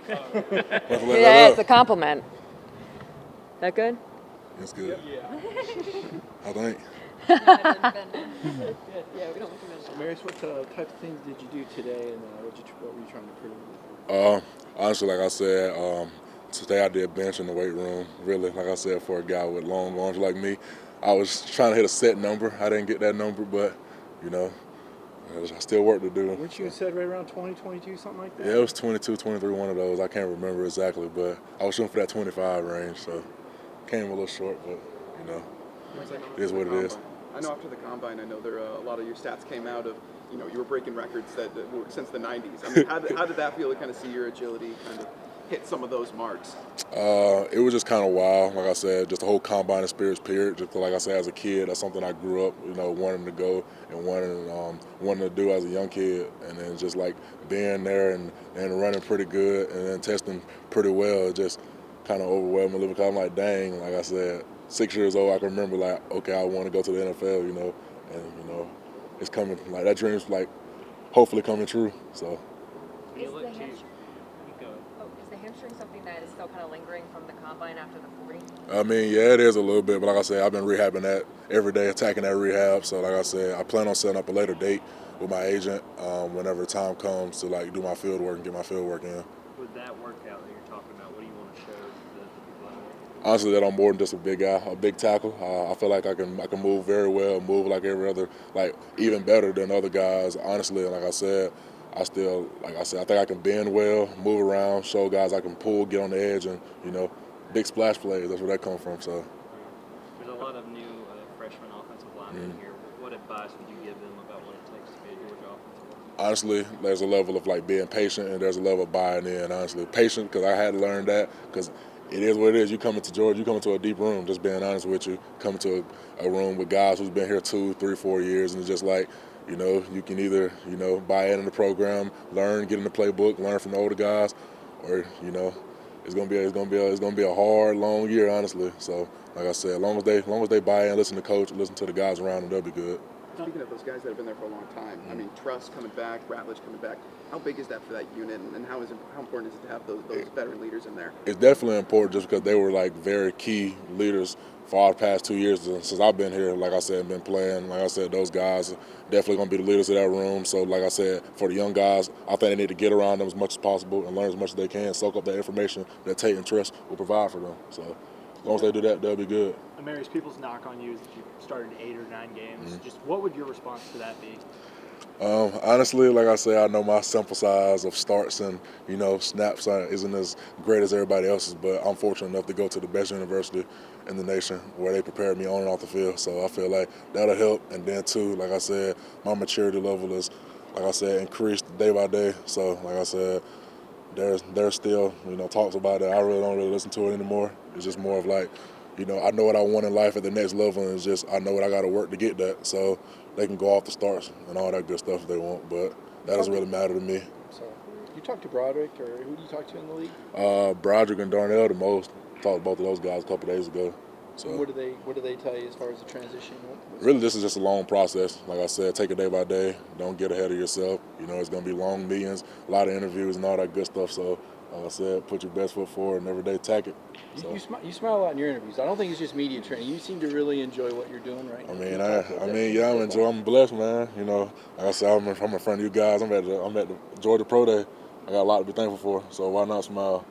Yeah, it's a compliment. That good? That's good. Yeah. I think. Amarius, what type of things did you do today, and what were you trying to prove? Honestly, like I said, today I did bench in the weight room. Really, like I said, for a guy with long arms like me, I was trying to hit a set number. I didn't get that number, but I still work to do. Weren't you said right around 20, 22, something like that? Yeah, it was 22, 23, one of those. I can't remember exactly, but I was shooting for that 25 range, so came a little short, but it is what it is. I know after the combine, I know there a lot of your stats came out of, you were breaking records that were since the 90s. I mean, how did that feel to kind of see your agility kind of hit some of those marks? It was just kind of wild. Like I said, just the whole combine experience period. Just like I said, as a kid, that's something I grew up, wanting to go and wanting to do as a young kid. And then just like being there and running pretty good and then testing pretty well, it just kind of overwhelmed me a little bit. I'm like, dang, like I said, 6 years old, I can remember like, okay, I want to go to the NFL, and it's coming. Like that dream's like hopefully coming true. So. Is the hamstring something that is still kind of lingering from the combine after the 40? I mean, yeah, it is a little bit, but like I said, I've been rehabbing that every day, attacking that rehab. So like I said, I plan on setting up a later date with my agent whenever the time comes to like do my field work and get my field work in. With that workout that you're talking about, what do you want to show the people out there? Honestly, that I'm more than just a big guy, a big tackle. I feel like I can move very well, move like every other, like even better than other guys. Honestly, and like I said, I think I can bend well, move around, show guys I can pull, get on the edge, and big splash plays. That's where that comes from. So. There's a lot of new freshman offensive linemen here. What advice would you give them about what it takes to be a Georgia offensive lineman? Honestly, there's a level of like being patient, and there's a level of buying in. Honestly, patient because I had to learn that because it is what it is. You come into Georgia, you come into a deep room. Just being honest with you, come into a room with guys who's been here 2, 3, 4 years, and it's just like. You can either, buy in the program, learn, get in the playbook, learn from the older guys, or, it's gonna be a hard, long year, honestly. So, like I said, as long as they buy in, listen to coach, listen to the guys around them, they'll be good. Speaking of those guys that have been there for a long time, I mean, Truss coming back, Ratledge coming back. How big is that for that unit, and how important is it to have those veteran leaders in there? It's definitely important just because they were like very key leaders for the past 2 years since I've been here. Like I said, been playing. Like I said, those guys are definitely going to be the leaders of that room. So, like I said, for the young guys, I think they need to get around them as much as possible and learn as much as they can, soak up that information that Tate and Tress will provide for them. So, as long as they do that, they'll be good. Amarius, people's knock on you is that you started 8 or 9 games. Just what would your response to that be? Honestly, like I say, I know my sample size of starts and, snaps isn't as great as everybody else's, but I'm fortunate enough to go to the best university in the nation where they prepared me on and off the field. So I feel like that'll help. And then, too, like I said, my maturity level is, like I said, increased day by day. So, like I said, there's still, talks about it. I really don't listen to it anymore. It's just more of like, I know what I want in life at the next level, and it's just I know what I got to work to get that. So they can go off the starts and all that good stuff if they want, but that doesn't really matter to me. So you talked to Broderick, or who do you talk to in the league? Broderick and Darnell the most. Talked to both of those guys a couple days ago. So what do they tell you as far as the transition? Really, this is just a long process. Like I said, take it day by day. Don't get ahead of yourself. It's going to be long meetings, a lot of interviews, and all that good stuff. So, like I said, put your best foot forward and every day attack it. So. You smile a lot in your interviews. I don't think it's just media training. You seem to really enjoy what you're doing right now. I'm blessed, man. Like I said, I'm a friend of you guys. I'm at the Georgia Pro Day. I got a lot to be thankful for. So why not smile?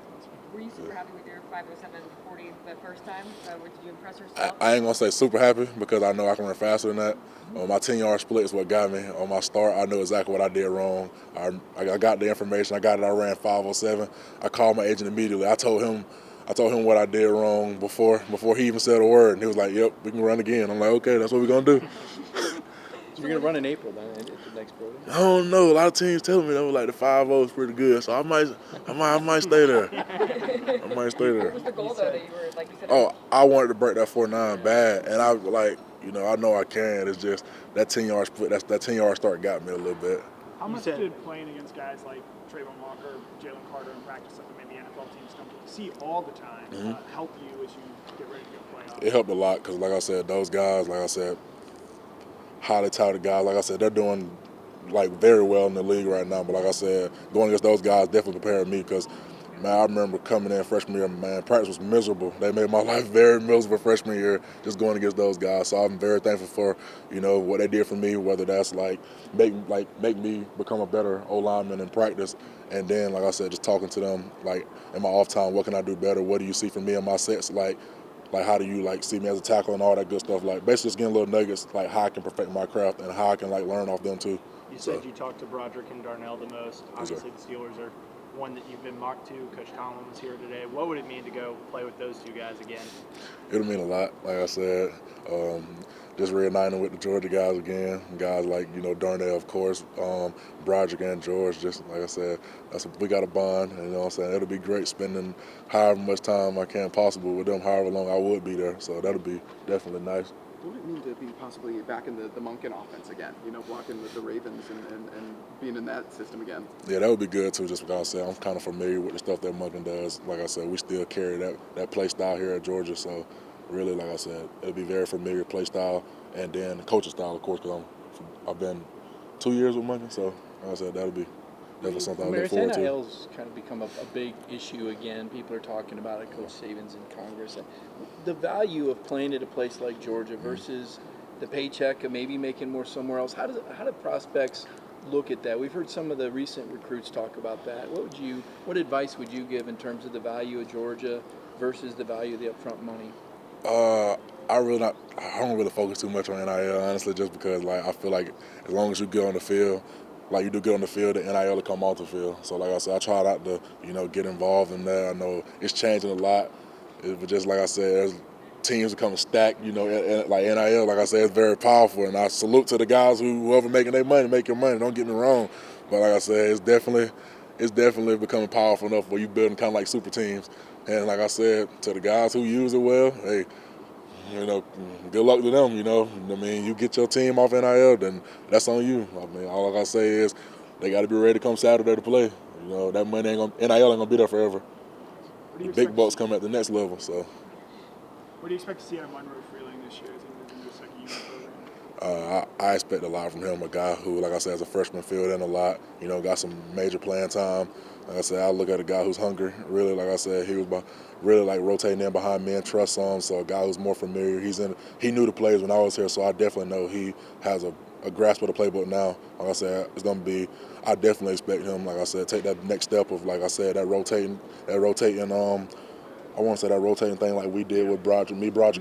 Were you super happy with your 5:07.40 the first time? Did you impress yourself? I ain't gonna say super happy because I know I can run faster than that. My 10-yard split is what got me. On my start, I knew exactly what I did wrong. I got the information. I ran 5:07. I called my agent immediately. I told him what I did wrong before he even said a word. And he was like, "Yep, we can run again." I'm like, "Okay, that's what we're gonna do." So you're gonna run in April then at the next pro day? I don't know. A lot of teams telling me that was like the 5-0 is pretty good, so I might stay there. I might stay there. What was the goal though that you were like you said? Oh, I wanted to break that 4.9 bad, and I like I know I can. It's just that 10-yard split. That 10-yard start got me a little bit. How much did playing against guys like Trayvon Walker, Jalen Carter in practice that maybe NFL teams come to see all the time help you as you get ready to go play off? It helped a lot because, like I said, those guys, highly touted guys. Like I said, they're doing very well in the league right now. But like I said, going against those guys definitely prepared me because Man, I remember coming in freshman year, man, practice was miserable. They made my life very miserable freshman year just going against those guys. So I'm very thankful for, what they did for me, whether that's make me become a better O-lineman in practice. And then, like I said, just talking to them, like, in my off time, what can I do better? What do you see from me in my sets? Like how do you, see me as a tackle and all that good stuff? Like, basically just getting little nuggets, like, how I can perfect my craft and how I can, learn off them, too. You said you talked to Broderick and Darnell the most. Obviously, the Steelers are one that you've been mocked to. Coach Conlon was here today. What would it mean to go play with those two guys again? It'll mean a lot, like I said. Just reuniting with the Georgia guys again. Guys like, Darnell, of course, Broderick and George, just like I said, we got a bond, and, what I'm saying? It'll be great spending however much time I can possible with them, however long I would be there. So that'll be definitely nice. What would it mean to be possibly back in the Monken offense again, blocking the Ravens and being in that system again? Yeah, that would be good, too, just because I said I'm kind of familiar with the stuff that Monken does. Like I said, we still carry that play style here at Georgia, so really, like I said, it'll be very familiar play style, and then the coaching style, of course, because I've been 2 years with Monken, so like I said, that'll be definitely something I look forward to. NIL's kind of become a big issue again. People are talking about it. Coach Saban's in Congress. The value of playing at a place like Georgia versus the paycheck of maybe making more somewhere else. How do prospects look at that? We've heard some of the recent recruits talk about that. What advice would you give in terms of the value of Georgia versus the value of the upfront money? I don't really focus too much on NIL, honestly, just because I feel like as long as you get on the field, you do get on the field, the NIL will come off the field. So like I said, I try not to, get involved in that. I know it's changing a lot. But just like I said, there's teams becoming stacked, and like NIL, like I said, it's very powerful. And I salute to the guys whoever making their money, make your money. Don't get me wrong. But like I said, it's definitely becoming powerful enough where you building kind of like super teams. And like I said, to the guys who use it well, hey, good luck to them, you get your team off NIL, then that's on you. All I gotta say is they got to be ready to come Saturday to play. That money NIL ain't gonna be there forever. The big bucks come at the next level. So, What do you expect to see out of Monroe Freeling this year as he moves into the second unit program? I expect a lot from him. A guy who, like I said, as a freshman, filled in a lot. Got some major playing time. Like I said, I look at a guy who's hungry. Really, like I said, he was really rotating in behind me and trust on. So a guy who's more familiar. He knew the plays when I was here, so I definitely know he has a grasp of the playbook now. Like I said, it's gonna be. I definitely expect him. Like I said, take that next step of, like I said, that rotating. I want to say that rotating thing like we did with Broderick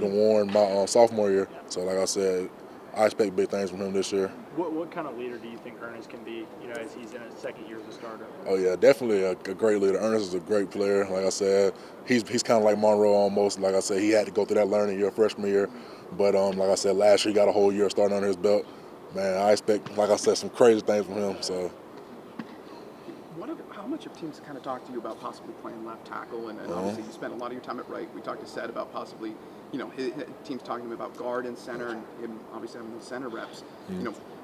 and Warren my sophomore year. So like I said, I expect big things from him this year. What kind of leader do you think Ernest can be, as he's in his second year as a starter? Oh, yeah, definitely a great leader. Ernest is a great player. Like I said, he's kind of like Monroe almost. Like I said, he had to go through that learning year freshman year. But like I said, last year he got a whole year starting under his belt. Man, I expect, like I said, some crazy things from him. So. How much have teams kind of talked to you about possibly playing left tackle? And obviously you spent a lot of your time at right. We talked to Seth about possibly, his teams talking to him about guard and center and him obviously having the center reps.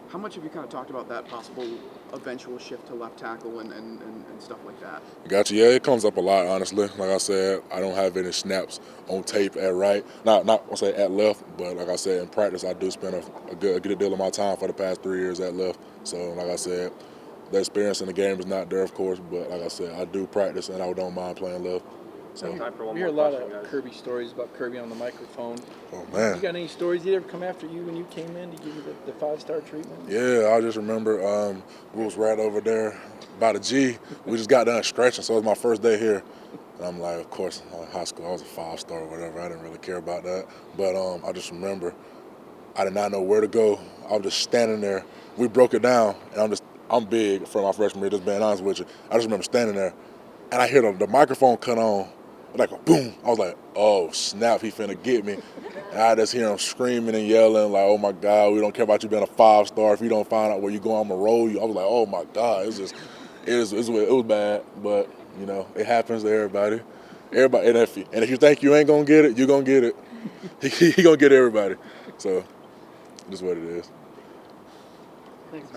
How much have you kind of talked about that possible eventual shift to left tackle and stuff like that? Gotcha. Yeah, it comes up a lot, honestly. Like I said, I don't have any snaps on tape at right. Not I'll say at left, but like I said, in practice, I do spend a good deal of my time for the past 3 years at left. So like I said, the experience in the game is not there, of course, but like I said, I do practice and I don't mind playing left. So. Time for one We hear a more lot question, of guys. Kirby stories about Kirby on the microphone. Oh, man. You got any stories? Did he ever come after you when you came in to give you the 5-star treatment? Yeah, I just remember we was right over there by the G. We just got done stretching, so it was my first day here. And I'm like, of course, in high school, I was a 5-star or whatever. I didn't really care about that. But I just remember I did not know where to go. I was just standing there. We broke it down, and I'm big for my freshman year, just being honest with you. I just remember standing there, and I hear the microphone cut on, like a boom. I was like, oh, snap, he finna get me. And I just hear him screaming and yelling, like, oh, my God, we don't care about you being a 5-star. If you don't find out where you're going, I'm going to roll you. I was like, oh, my God. It was bad, but, it happens to everybody. And if you think you ain't going to get it, you're going to get it. He going to get everybody. So, just what it is.